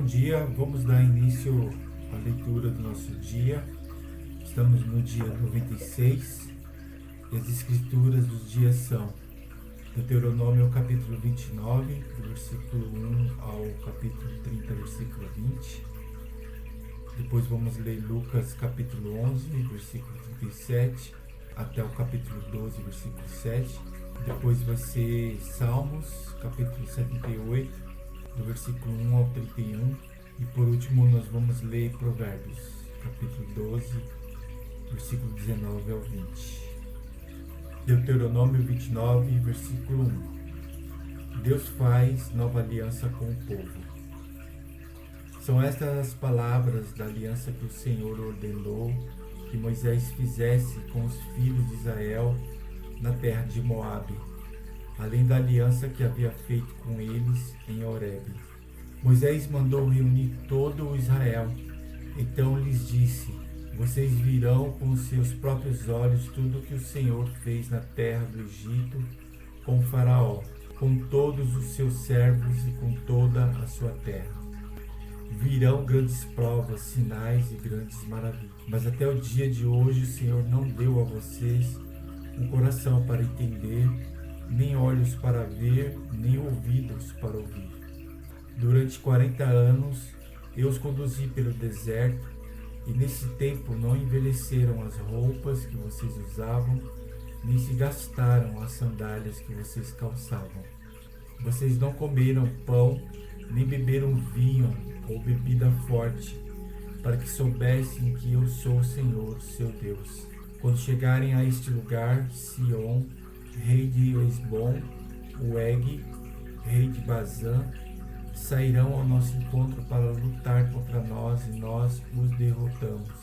dia, vamos dar início à leitura do nosso dia. Estamos no dia 96 e as escrituras dos dias são Deuteronômio capítulo 29, do versículo 1 ao capítulo 30, versículo 20. Depois vamos ler Lucas capítulo 11, versículo 37, até o capítulo 12, versículo 7. Depois vai ser Salmos capítulo 78, do versículo 1 ao 31. E por último nós vamos ler Provérbios capítulo 12, versículo 19 ao 20. Deuteronômio 29, versículo 1. Deus faz nova aliança com o povo. São estas as palavras da aliança que o Senhor ordenou que Moisés fizesse com os filhos de Israel na terra de Moabe, além da aliança que havia feito com eles em Horebe. Moisés mandou reunir todo o Israel. Então lhes disse: vocês virão com os seus próprios olhos tudo o que o Senhor fez na terra do Egito com Faraó, com todos os seus servos e com toda a sua terra. Virão grandes provas, sinais e grandes maravilhas. Mas até o dia de hoje o Senhor não deu a vocês um coração para entender, nem olhos para ver, nem ouvidos para ouvir. Durante 40 anos eu os conduzi pelo deserto, e nesse tempo não envelheceram as roupas que vocês usavam, nem se gastaram as sandálias que vocês calçavam. Vocês não comeram pão, nem beberam vinho ou bebida forte, para que soubessem que eu sou o Senhor, seu Deus. Quando chegarem a este lugar, Sion, rei de Esbom, Og, rei de Bazã, sairão ao nosso encontro para lutar contra nós e nós os derrotamos.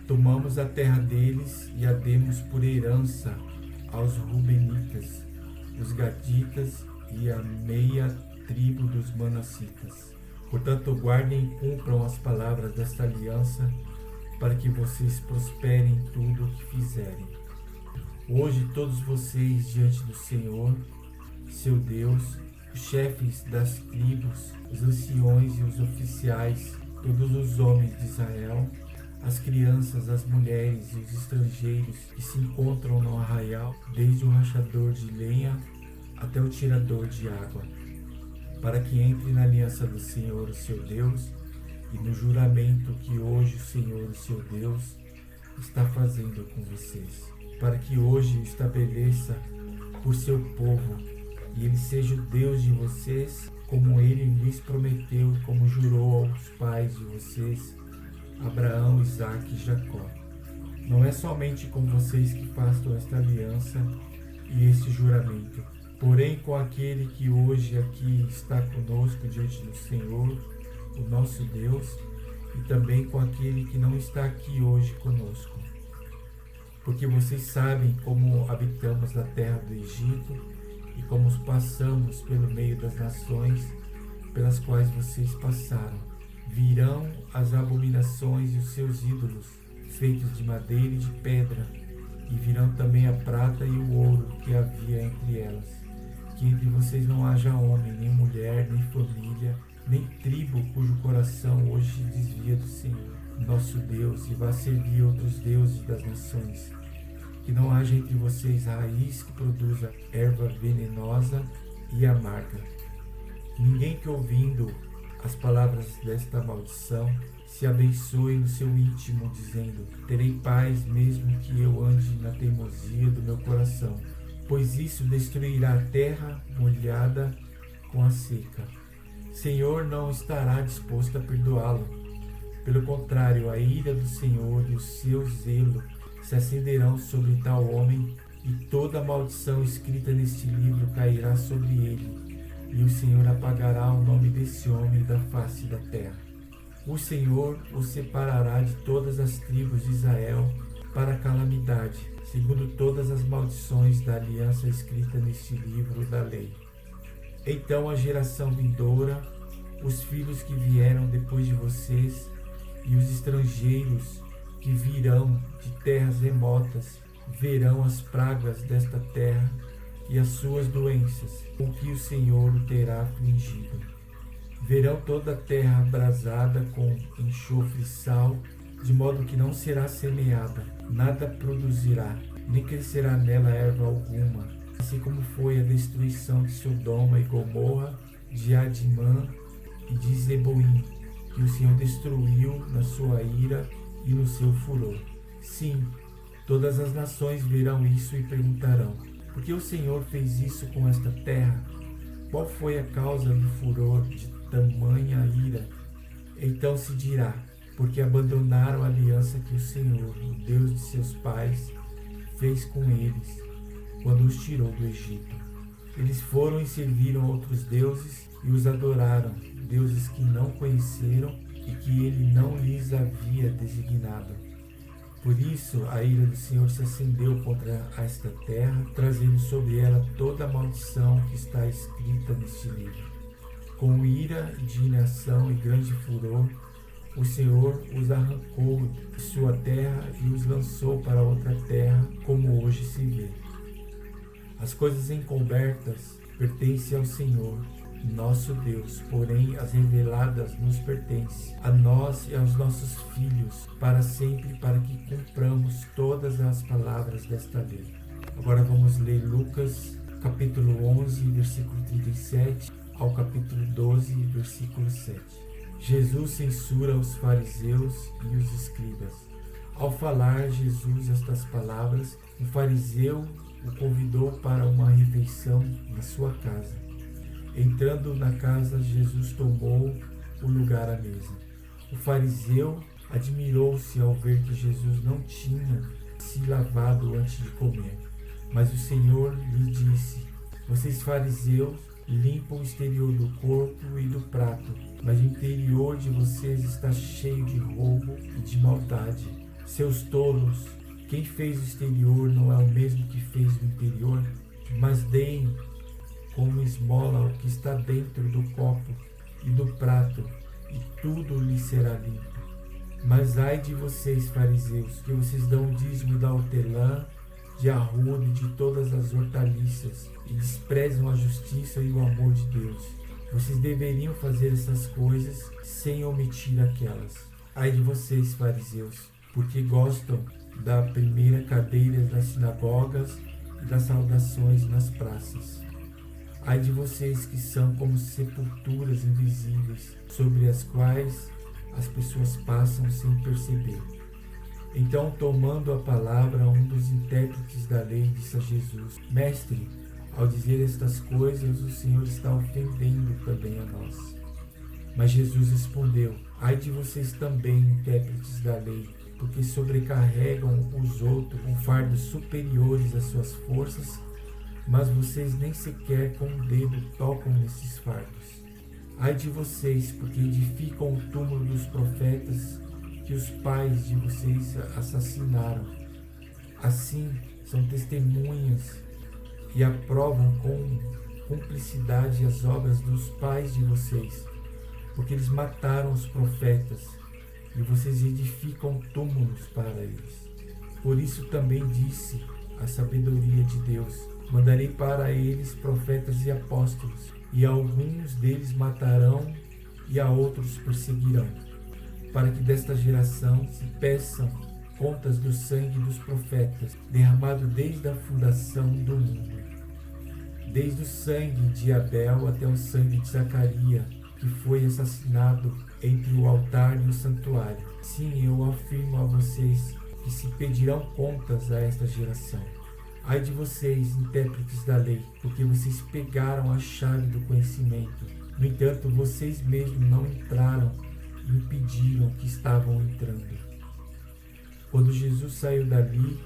Tomamos a terra deles e a demos por herança aos Rubenitas, os Gaditas e a meia tribo dos Manassitas. Portanto, guardem e cumpram as palavras desta aliança, para que vocês prosperem em tudo o que fizerem. Hoje todos vocês diante do Senhor, seu Deus, os chefes das tribos, os anciões e os oficiais, todos os homens de Israel, as crianças, as mulheres e os estrangeiros que se encontram no arraial, desde o rachador de lenha até o tirador de água, para que entre na aliança do Senhor, o seu Deus, e no juramento que hoje o Senhor, o seu Deus, está fazendo com vocês, para que hoje o estabeleça por seu povo, e ele seja o Deus de vocês, como ele lhes prometeu, como jurou aos pais de vocês, Abraão, Isaque e Jacó. Não é somente com vocês que faço esta aliança e este juramento, porém com aquele que hoje aqui está conosco diante do Senhor, o nosso Deus, e também com aquele que não está aqui hoje conosco. Porque vocês sabem como habitamos na terra do Egito e como passamos pelo meio das nações pelas quais vocês passaram. Virão as abominações e os seus ídolos, feitos de madeira e de pedra, e virão também a prata e o ouro que havia entre elas. Que entre vocês não haja homem, nem mulher, nem família, nem tribo cujo coração hoje se desvia do Senhor, nosso Deus, e vá servir outros deuses das nações. Que não haja entre vocês raiz que produza erva venenosa e amarga. Ninguém que ouvindo as palavras desta maldição se abençoe no seu íntimo, dizendo: terei paz mesmo que eu ande na teimosia do meu coração, pois isso destruirá a terra molhada com a seca. Senhor não estará disposto a perdoá-lo. Pelo contrário, a ira do Senhor e o seu zelo se acenderão sobre tal homem, e toda a maldição escrita neste livro cairá sobre ele, e o Senhor apagará o nome desse homem da face da terra. O Senhor o separará de todas as tribos de Israel para a calamidade, segundo todas as maldições da aliança escrita neste livro da lei. Então a geração vindoura, os filhos que vieram depois de vocês e os estrangeiros que virão de terras remotas verão as pragas desta terra e as suas doenças, com que o Senhor o terá afligido. Verão toda a terra abrasada com enxofre e sal, de modo que não será semeada, nada produzirá, nem crescerá nela erva alguma. Assim como foi a destruição de Sodoma e Gomorra, de Adimã e de Zeboim, que o Senhor destruiu na sua ira e no seu furor. Sim, todas as nações verão isso e perguntarão: por que o Senhor fez isso com esta terra? Qual foi a causa do furor de tamanha ira? Então se dirá: porque abandonaram a aliança que o Senhor, o Deus de seus pais, fez com eles quando os tirou do Egito. Eles foram e serviram outros deuses e os adoraram, deuses que não conheceram e que ele não lhes havia designado. Por isso a ira do Senhor se acendeu contra esta terra, trazendo sobre ela toda a maldição que está escrita neste livro. Com ira, indignação e grande furor, o Senhor os arrancou de sua terra e os lançou para outra terra, como hoje se vê. As coisas encobertas pertencem ao Senhor, nosso Deus, porém as reveladas nos pertencem, a nós e aos nossos filhos, para sempre, para que cumpramos todas as palavras desta lei. Agora vamos ler Lucas, capítulo 11, versículo 37, ao capítulo 12, versículo 7. Jesus censura os fariseus e os escribas. Ao falar Jesus estas palavras, um fariseu o convidou para uma refeição na sua casa. Entrando na casa, Jesus tomou o lugar à mesa. O fariseu admirou-se ao ver que Jesus não tinha se lavado antes de comer. Mas o Senhor lhe disse: vocês fariseus limpam o exterior do corpo e do prato, mas o interior de vocês está cheio de roubo e de maldade. Seus tolos! Quem fez o exterior não é o mesmo que fez o interior? Mas deem como esmola o que está dentro do copo e do prato, e tudo lhe será limpo. Mas ai de vocês, fariseus, que vocês dão o dízimo da hortelã, de arruda e de todas as hortaliças, e desprezam a justiça e o amor de Deus. Vocês deveriam fazer essas coisas sem omitir aquelas. Ai de vocês, fariseus, porque gostam da primeira cadeira nas sinagogas e das saudações nas praças. Ai de vocês que são como sepulturas invisíveis, sobre as quais as pessoas passam sem perceber. Então, tomando a palavra, um dos intérpretes da lei disse a Jesus: Mestre, ao dizer estas coisas, o Senhor está ofendendo também a nós. Mas Jesus respondeu: ai de vocês também, intérpretes da lei, porque sobrecarregam os outros com fardos superiores às suas forças, mas vocês nem sequer com o dedo tocam nesses fardos. Ai de vocês, porque edificam o túmulo dos profetas que os pais de vocês assassinaram. Assim, são testemunhas e aprovam com cumplicidade as obras dos pais de vocês, porque eles mataram os profetas e vocês edificam túmulos para eles. Por isso também disse a sabedoria de Deus: mandarei para eles profetas e apóstolos, e alguns deles matarão e a outros perseguirão, para que desta geração se peçam contas do sangue dos profetas, derramado desde a fundação do mundo, desde o sangue de Abel até o sangue de Zacarias, que foi assassinado entre o altar e o santuário. Sim, eu afirmo a vocês que se pedirão contas a esta geração. Ai de vocês, intérpretes da lei, porque vocês pegaram a chave do conhecimento. No entanto, vocês mesmos não entraram e impediram que estavam entrando. Quando Jesus saiu dali,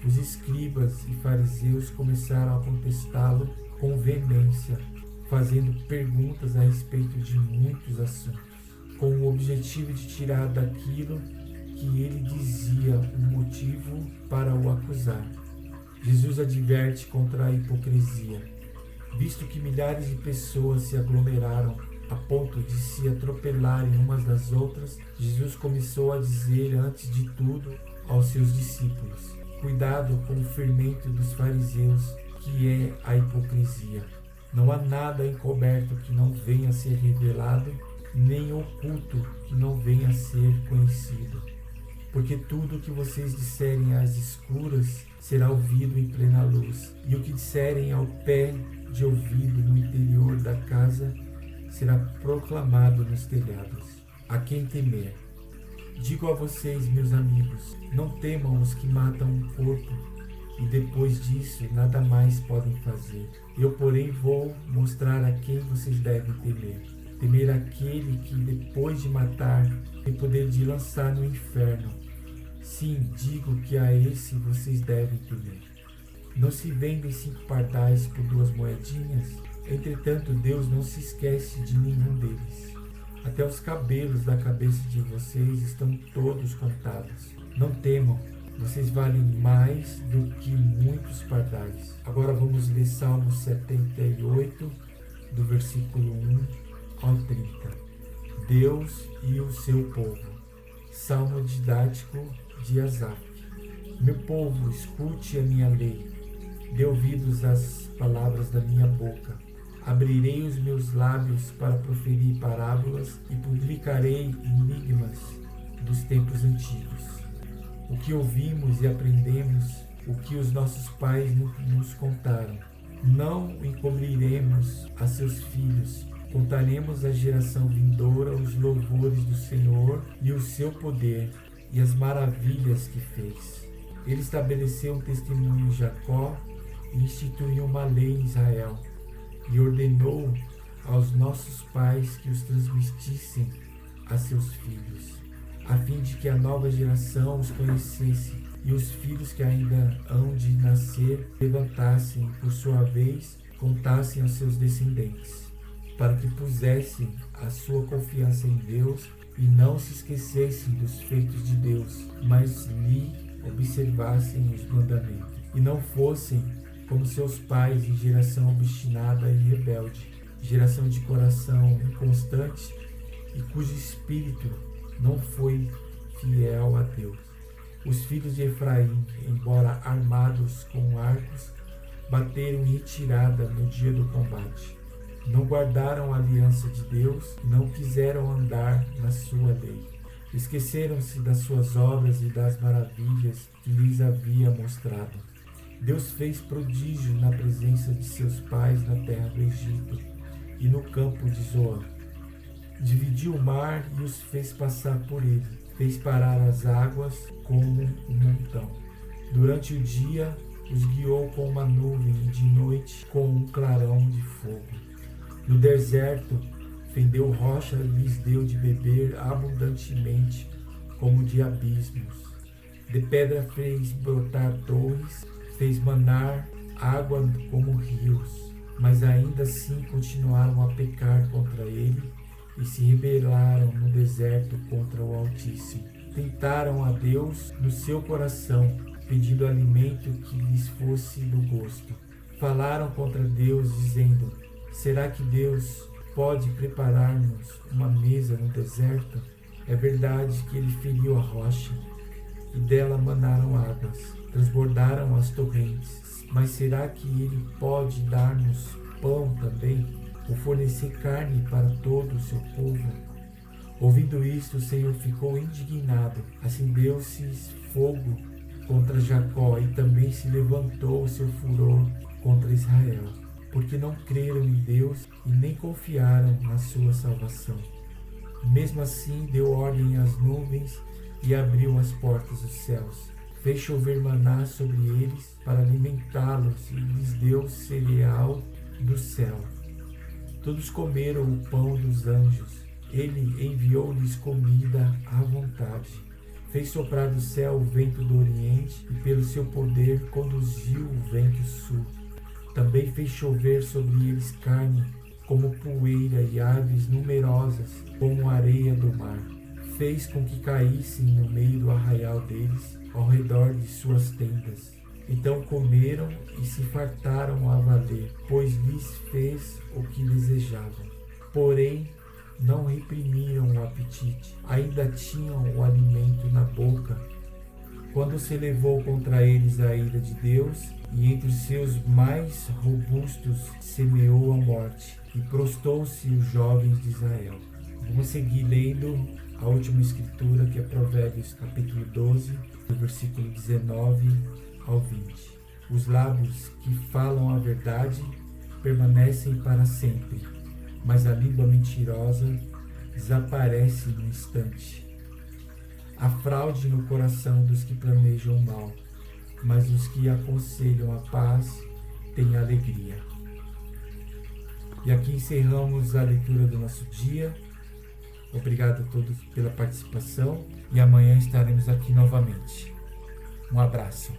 os escribas e fariseus começaram a contestá-lo com veemência, fazendo perguntas a respeito de muitos assuntos, com o objetivo de tirar daquilo que ele dizia um motivo para o acusar. Jesus adverte contra a hipocrisia. Visto que milhares de pessoas se aglomeraram a ponto de se atropelarem umas das outras, Jesus começou a dizer, antes de tudo, aos seus discípulos: cuidado com o fermento dos fariseus, que é a hipocrisia. Não há nada encoberto que não venha a ser revelado, nem oculto que não venha a ser conhecido. Porque tudo o que vocês disserem às escuras será ouvido em plena luz, e o que disserem ao pé de ouvido no interior da casa será proclamado nos telhados. A quem temer? Digo a vocês, meus amigos, não temam os que matam o corpo, e depois disso nada mais podem fazer. Eu, porém, vou mostrar a quem vocês devem temer. Temer aquele que, depois de matar, tem poder de lançar no inferno. Sim, digo que a esse vocês devem temer. Não se vendem 5 pardais por 2 moedinhas? Entretanto, Deus não se esquece de nenhum deles. Até os cabelos da cabeça de vocês estão todos contados. Não temam, vocês valem mais do que muitos pardais. Agora vamos ler Salmo 78, do versículo 1 ao 30. Deus e o seu povo. Salmo didático de Asaf. Meu povo, escute a minha lei. Dê ouvidos às palavras da minha boca. Abrirei os meus lábios para proferir parábolas e publicarei enigmas dos tempos antigos. O que ouvimos e aprendemos, o que os nossos pais nos contaram. Não encobriremos a seus filhos. Contaremos à geração vindoura os louvores do Senhor e o seu poder e as maravilhas que fez. Ele estabeleceu um testemunho em Jacó e instituiu uma lei em Israel, e ordenou aos nossos pais que os transmitissem a seus filhos, a fim de que a nova geração os conhecesse, e os filhos que ainda hão de nascer levantassem, por sua vez, contassem aos seus descendentes, para que pusessem a sua confiança em Deus e não se esquecessem dos feitos de Deus, mas lhe observassem os mandamentos, e não fossem como seus pais em geração obstinada e rebelde, geração de coração inconstante e cujo espírito não foi fiel a Deus. Os filhos de Efraim, embora armados com arcos, bateram em retirada no dia do combate. Não guardaram a aliança de Deus, não quiseram andar na sua lei. Esqueceram-se das suas obras e das maravilhas que lhes havia mostrado. Deus fez prodígio na presença de seus pais na terra do Egito e no campo de Zoan. Dividiu o mar e os fez passar por ele. Fez parar as águas como um montão. Durante o dia os guiou com uma nuvem e de noite com um clarão de fogo. No deserto fendeu rocha e lhes deu de beber abundantemente como de abismos. De pedra fez brotar torres, fez manar água como rios, mas ainda assim continuaram a pecar contra ele e se rebelaram no deserto contra o Altíssimo. Tentaram a Deus no seu coração, pedindo alimento que lhes fosse do gosto. Falaram contra Deus, dizendo: será que Deus pode preparar-nos uma mesa no deserto? É verdade que ele feriu a rocha e dela manaram águas, transbordaram as torrentes. Mas será que ele pode dar-nos pão também, ou fornecer carne para todo o seu povo? Ouvindo isto, o Senhor ficou indignado. Acendeu-se fogo contra Jacó e também se levantou o seu furor contra Israel, porque não creram em Deus e nem confiaram na sua salvação. Mesmo assim, deu ordem às nuvens e abriu as portas dos céus. Fez chover maná sobre eles para alimentá-los e lhes deu cereal do céu. Todos comeram o pão dos anjos. Ele enviou-lhes comida à vontade. Fez soprar do céu o vento do oriente e pelo seu poder conduziu o vento sul. Também fez chover sobre eles carne como poeira e aves numerosas como a areia do mar. Fez com que caíssem no meio do arraial deles, ao redor de suas tendas. Então comeram e se fartaram a valer, pois lhes fez o que desejavam. Porém, não reprimiram o apetite, ainda tinham o alimento na boca, quando se levou contra eles a ira de Deus, e entre os seus mais robustos semeou a morte, e prostou-se os jovens de Israel. Vamos seguir lendo a última escritura, que é Provérbios capítulo 12, do versículo 19 ao 20. Os lábios que falam a verdade permanecem para sempre, mas a língua mentirosa desaparece no instante. Há fraude no coração dos que planejam o mal, mas os que aconselham a paz têm alegria. E aqui encerramos a leitura do nosso dia. Obrigado a todos pela participação e amanhã estaremos aqui novamente. Um abraço.